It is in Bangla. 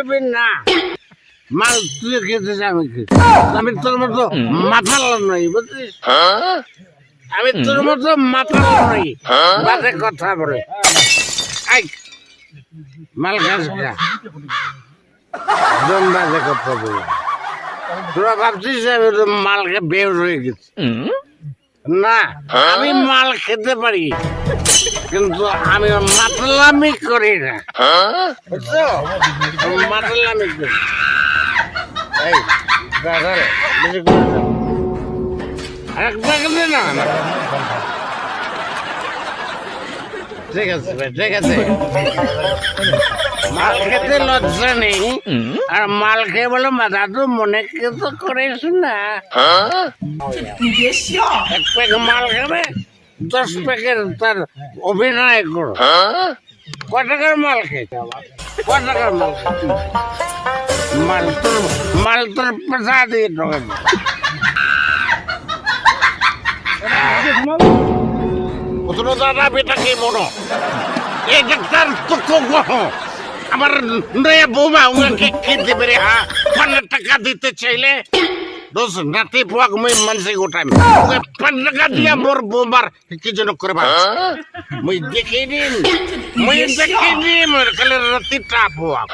খাবি না মাল তুই খেতেছ আমি তোর মতো মাথা নই বুঝছিস আমি তোর মতো মাথা নই বাজে কথা বলে মাল খাস খা একদম বাজে কথা বলে তোরা ভাবছিস আমি মাল খেয়ে বের হয়ে গেছি না আমি মাল খেতে পারি কিন্তু আমি মাতলামি করি না বুঝছো মাতলামি করি এই বেশি করে দাও আরেকটা খেতে না ঠিক আছে ভাই ঠিক আছে মাল খেতে লজ্জা নেই আর মাল খেয়ে বলে মাথা তো মনে কিছু করিস না এক প্যাক মাল খাবে 10 প্যাকের তার অভিনয় করো কয় টাকার মাল খেতে কয় টাকার মাল মাল তোর পেশা দিয়ে ঢোকে দাদা বেটা কে মনো এই ডাক্তার তো আমার নয়া বৌমা উনাকে খেতে পেরে 5 টাকা দিতে চাইলে দোষ নাতি পোয়াক মুই মানসি গোটাই ওকে 5 টাকা দিয়া মোর বৌমার কি জন্য করবা মুই দেখিনি মোর কালে রাতি টাপ পোয়াক